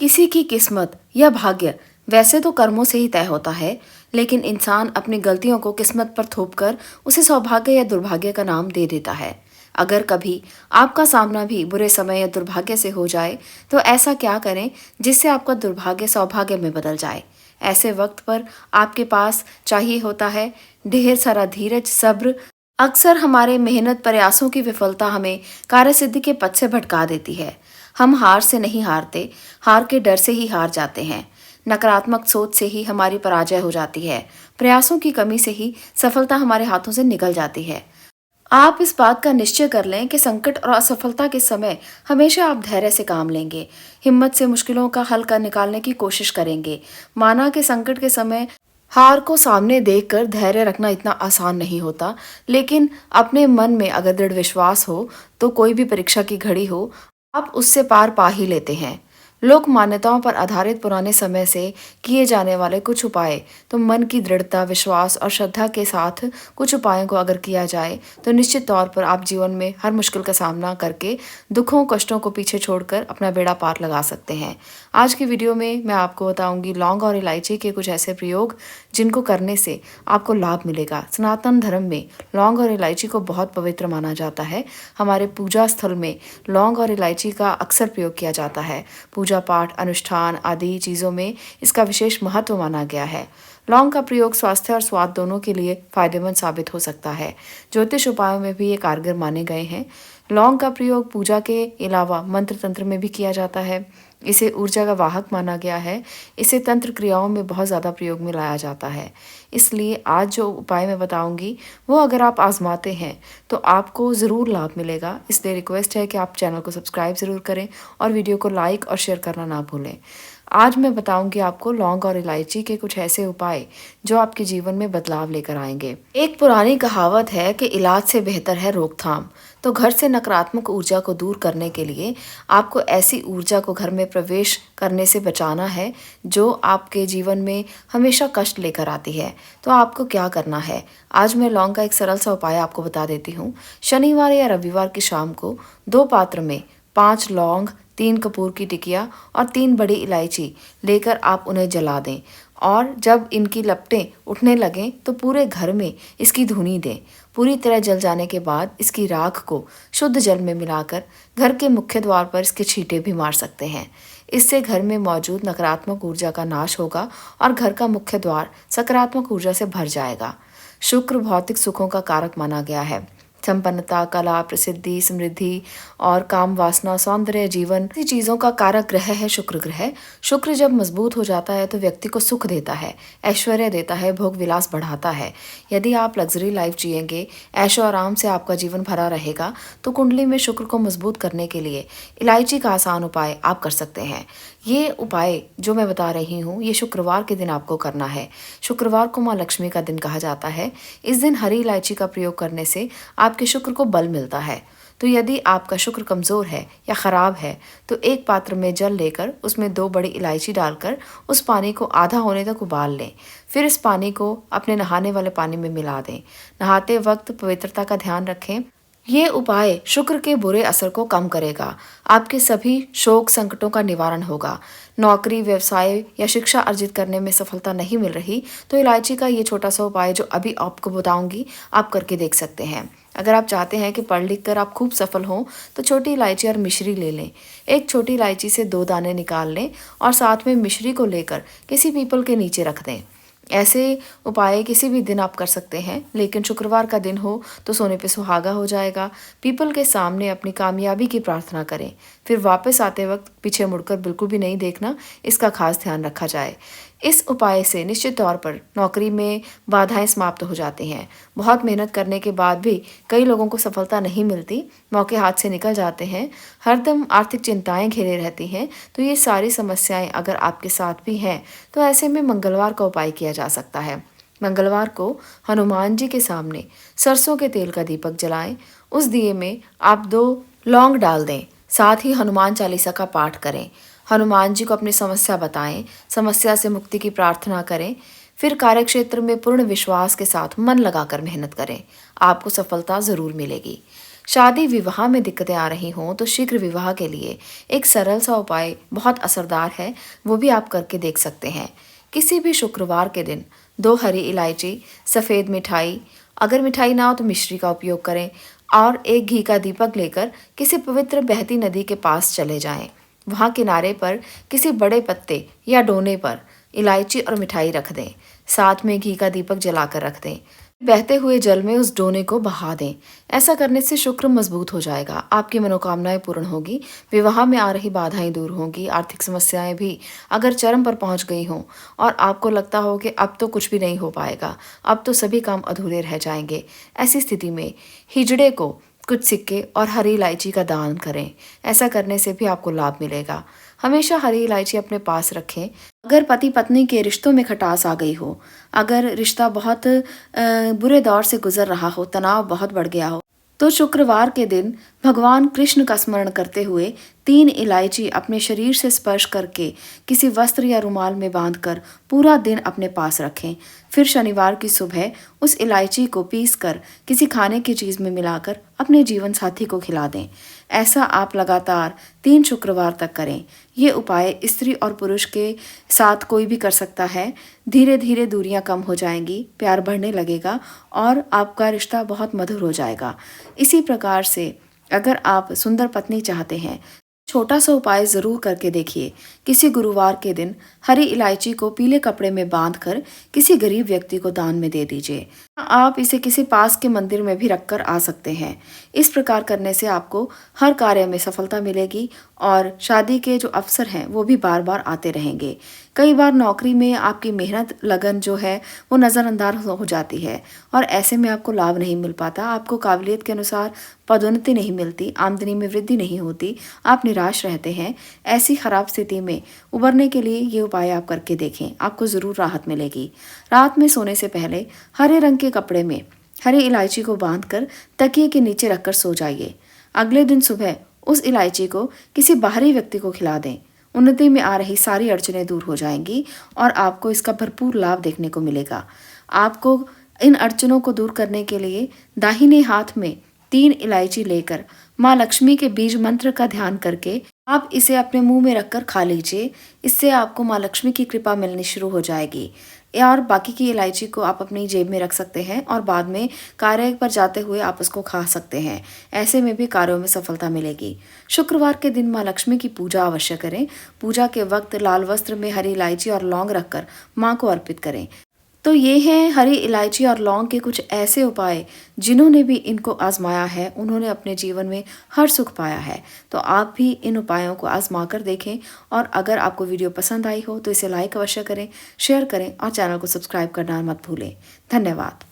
किसी की किस्मत या भाग्य वैसे तो कर्मों से ही तय होता है, लेकिन इंसान अपनी गलतियों को किस्मत पर थोपकर उसे सौभाग्य या दुर्भाग्य का नाम दे देता है। अगर कभी आपका सामना भी बुरे समय या दुर्भाग्य से हो जाए, तो ऐसा क्या करें जिससे आपका दुर्भाग्य सौभाग्य में बदल जाए। ऐसे वक्त पर आपके पास चाहिए होता है ढेर सारा धीरज, सब्र। अक्सर हमारे मेहनत प्रयासों की विफलता हमें कार्यसिद्धि के पथ से भटका देती है। हम हार से नहीं हारते, हार के डर से ही हार जाते हैं। नकारात्मक सोच से ही हमारी पराजय हो जाती है। प्रयासों की कमी से ही सफलता हमारे हाथों से निकल जाती है। आप इस बात का निश्चय कर लें कि संकट और असफलता के समय हमेशा आप धैर्य से काम लेंगे, हिम्मत से मुश्किलों का हल कर निकालने की कोशिश करेंगे। माना कि संकट के समय हार को सामने देखकर धैर्य रखना इतना आसान नहीं होता, लेकिन अपने मन में अगर दृढ़ विश्वास हो, तो कोई भी परीक्षा की घड़ी हो, आप उससे पार पा ही लेते हैं। लोक मान्यताओं पर आधारित पुराने समय से किए जाने वाले कुछ उपाय, तो मन की दृढ़ता, विश्वास और श्रद्धा के साथ कुछ उपायों को अगर किया जाए, तो निश्चित तौर पर आप जीवन में हर मुश्किल का सामना करके दुखों कष्टों को पीछे छोड़कर अपना बेड़ा पार लगा सकते हैं। आज की वीडियो में मैं आपको बताऊंगी लौंग और इलायची के कुछ ऐसे प्रयोग जिनको करने से आपको लाभ मिलेगा। सनातन धर्म में लौंग और इलायची को बहुत पवित्र माना जाता है। हमारे पूजा स्थल में लौंग और इलायची का अक्सर प्रयोग किया जाता है। पूजा पाठ, अनुष्ठान आदि चीज़ों में इसका विशेष महत्व माना गया है। लौंग का प्रयोग स्वास्थ्य और स्वाद दोनों के लिए फायदेमंद साबित हो सकता है। ज्योतिष उपायों में भी ये कारगर माने गए हैं। लौंग का प्रयोग पूजा के अलावा मंत्र तंत्र में भी किया जाता है। इसे ऊर्जा का वाहक माना गया है। इसे तंत्र क्रियाओं में बहुत ज़्यादा प्रयोग में लाया जाता है। इसलिए आज जो उपाय मैं बताऊंगी वो अगर आप आजमाते हैं तो आपको ज़रूर लाभ मिलेगा। इसलिए रिक्वेस्ट है कि आप चैनल को सब्सक्राइब ज़रूर करें और वीडियो को लाइक और शेयर करना ना भूलें। आज मैं बताऊंगी आपको लौंग और इलायची के कुछ ऐसे उपाय जो आपके जीवन में बदलाव लेकर आएंगे। एक पुरानी कहावत है कि इलाज से बेहतर है रोकथाम। तो घर से नकारात्मक ऊर्जा को दूर करने के लिए आपको ऐसी ऊर्जा को घर में प्रवेश करने से बचाना है जो आपके जीवन में हमेशा कष्ट लेकर आती है। तो आपको क्या करना है, आज मैं लौंग का एक सरल सा उपाय आपको बता देती हूँ। शनिवार या रविवार की शाम को 2 पात्र में 5 लौंग, 3 कपूर की टिकिया और 3 बड़ी इलायची लेकर आप उन्हें जला दें। और जब इनकी लपटें उठने लगें तो पूरे घर में इसकी धुनी दें। पूरी तरह जल जाने के बाद इसकी राख को शुद्ध जल में मिलाकर घर के मुख्य द्वार पर इसके छींटे भी मार सकते हैं। इससे घर में मौजूद नकारात्मक ऊर्जा का नाश होगा और घर का मुख्य द्वार सकारात्मक ऊर्जा से भर जाएगा। शुक्र भौतिक सुखों का कारक माना गया है। संपन्नता, कला, प्रसिद्धि, समृद्धि और काम वासना, सौंदर्य, जीवन, ऐसी चीजों का कारक ग्रह है शुक्र ग्रह। शुक्र जब मजबूत हो जाता है तो व्यक्ति को सुख देता है, ऐश्वर्य देता है, भोग विलास बढ़ाता है। यदि आप लग्जरी लाइफ जिएंगे, ऐशो आराम से आपका जीवन भरा रहेगा, तो कुंडली में शुक्र को मजबूत करने के लिए इलायची का आसान उपाय आप कर सकते हैं। ये उपाय जो मैं बता रही हूँ ये शुक्रवार के दिन आपको करना है। शुक्रवार को माँ लक्ष्मी का दिन कहा जाता है। इस दिन हरी इलायची का प्रयोग करने से आपके शुक्र को बल मिलता है। तो यदि आपका शुक्र कमज़ोर है या ख़राब है तो एक पात्र में जल लेकर उसमें 2 बड़ी इलायची डालकर उस पानी को आधा होने तक उबाल लें। फिर इस पानी को अपने नहाने वाले पानी में मिला दें। नहाते वक्त पवित्रता का ध्यान रखें। ये उपाय शुक्र के बुरे असर को कम करेगा। आपके सभी शोक संकटों का निवारण होगा। नौकरी, व्यवसाय या शिक्षा अर्जित करने में सफलता नहीं मिल रही तो इलायची का ये छोटा सा उपाय जो अभी आपको बताऊंगी आप करके देख सकते हैं। अगर आप चाहते हैं कि पढ़ लिख कर आप खूब सफल हों तो छोटी इलायची और मिश्री ले लें। एक छोटी इलायची से 2 दाने निकाल लें और साथ में मिश्री को लेकर किसी पीपल के नीचे रख दें। ऐसे उपाय किसी भी दिन आप कर सकते हैं, लेकिन शुक्रवार का दिन हो तो सोने पे सुहागा हो जाएगा। पीपल के सामने अपनी कामयाबी की प्रार्थना करें। फिर वापस आते वक्त पीछे मुड़कर बिल्कुल भी नहीं देखना, इसका खास ध्यान रखा जाए। इस उपाय से निश्चित तौर पर नौकरी में बाधाएं समाप्त हो जाती हैं। बहुत मेहनत करने के बाद भी कई लोगों को सफलता नहीं मिलती, मौके हाथ से निकल जाते हैं, हरदम आर्थिक चिंताएं घेरे रहती हैं। तो ये सारी समस्याएं अगर आपके साथ भी हैं तो ऐसे में मंगलवार का उपाय किया जा सकता है। मंगलवार को हनुमान जी के सामने सरसों के तेल का दीपक जलाएं। उस दिए में आप 2 लौंग डाल दें। साथ ही हनुमान चालीसा का पाठ करें। हनुमान जी को अपनी समस्या बताएं, समस्या से मुक्ति की प्रार्थना करें। फिर कार्यक्षेत्र में पूर्ण विश्वास के साथ मन लगाकर मेहनत करें। आपको सफलता ज़रूर मिलेगी। शादी विवाह में दिक्कतें आ रही हों तो शीघ्र विवाह के लिए एक सरल सा उपाय बहुत असरदार है, वो भी आप करके देख सकते हैं। किसी भी शुक्रवार के दिन 2 हरी इलायची, सफ़ेद मिठाई, अगर मिठाई ना हो तो मिश्री का उपयोग करें और एक घी का दीपक लेकर किसी पवित्र बहती नदी के पास चले जाएं। वहाँ किनारे पर किसी बड़े पत्ते या डोने पर इलायची और मिठाई रख दें। साथ में घी का दीपक जलाकर रख दें। बहते हुए जल में उस डोने को बहा दें। ऐसा करने से शुक्र मजबूत हो जाएगा, आपकी मनोकामनाएं पूर्ण होगी, विवाह में आ रही बाधाएं दूर होंगी, आर्थिक समस्याएं भी अगर चरम पर पहुंच गई हों और आपको लगता हो कि अब तो कुछ भी नहीं हो पाएगा, अब तो सभी काम अधूरे रह जाएंगे, ऐसी स्थिति में हिजड़े को कुछ सिक्के और हरी इलायची का दान करें। ऐसा करने से भी आपको लाभ मिलेगा। हमेशा हरी इलायची अपने पास रखें। अगर पति पत्नी के रिश्तों में खटास आ गई हो, अगर रिश्ता बहुत बुरे दौर से गुजर रहा हो, तनाव बहुत बढ़ गया हो, तो शुक्रवार के दिन भगवान कृष्ण का स्मरण करते हुए 3 इलायची अपने शरीर से स्पर्श करके किसी वस्त्र या रुमाल में बांधकर पूरा दिन अपने पास रखें। फिर शनिवार की सुबह उस इलायची को पीसकर किसी खाने की चीज़ में मिलाकर अपने जीवन साथी को खिला दें। ऐसा आप लगातार 3 शुक्रवार तक करें। ये उपाय स्त्री और पुरुष के साथ कोई भी कर सकता है। धीरे धीरे दूरियां कम हो जाएंगी, प्यार बढ़ने लगेगा और आपका रिश्ता बहुत मधुर हो जाएगा। इसी प्रकार से अगर आप सुंदर पत्नी चाहते हैं, छोटा सा उपाय जरूर करके देखिए। किसी गुरुवार के दिन हरी इलायची को पीले कपड़े में बांधकर किसी गरीब व्यक्ति को दान में दे दीजिए। आप इसे किसी पास के मंदिर में भी रखकर आ सकते हैं। इस प्रकार करने से आपको हर कार्य में सफलता मिलेगी और शादी के जो अवसर हैं वो भी बार बार आते रहेंगे। कई बार नौकरी में आपकी मेहनत लगन जो है वो नज़रअंदाज हो जाती है और ऐसे में आपको लाभ नहीं मिल पाता, आपको काबिलियत के अनुसार पदोन्नति नहीं मिलती, आमदनी में वृद्धि नहीं होती, आप निराश रहते हैं। ऐसी खराब स्थिति में उबरने के लिए ये उपाय आप करके देखें, आपको ज़रूर राहत मिलेगी। रात में सोने से पहले हरे रंग के कपड़े में हरी इलायची को बांधकर तकिए के नीचे रखकर सो जाइए। अगले दिन सुबह उस इलायची को किसी बाहरी व्यक्ति को खिला दें। उन्नति में आ रही सारी अड़चनें दूर हो जाएंगी और आपको इसका भरपूर लाभ देखने को मिलेगा। आपको इन अड़चनों को दूर करने के लिए दाहिने हाथ में 3 इलायची लेकर माँ लक्ष्मी के बीज मंत्र का ध्यान करके आप इसे अपने मुंह में रखकर खा लीजिए। इससे आपको माँ लक्ष्मी की कृपा मिलनी शुरू हो जाएगी। और बाकी की इलायची को आप अपनी जेब में रख सकते हैं और बाद में कार्य पर जाते हुए आप उसको खा सकते हैं। ऐसे में भी कार्यों में सफलता मिलेगी। शुक्रवार के दिन माँ लक्ष्मी की पूजा अवश्य करें। पूजा के वक्त लाल वस्त्र में हरी इलायची और लौंग रखकर माँ को अर्पित करें। तो ये हैं हरी इलायची और लौंग के कुछ ऐसे उपाय जिन्होंने भी इनको आजमाया है, उन्होंने अपने जीवन में हर सुख पाया है। तो आप भी इन उपायों को आजमा कर देखें और अगर आपको वीडियो पसंद आई हो तो इसे लाइक अवश्य करें, शेयर करें और चैनल को सब्सक्राइब करना मत भूलें। धन्यवाद।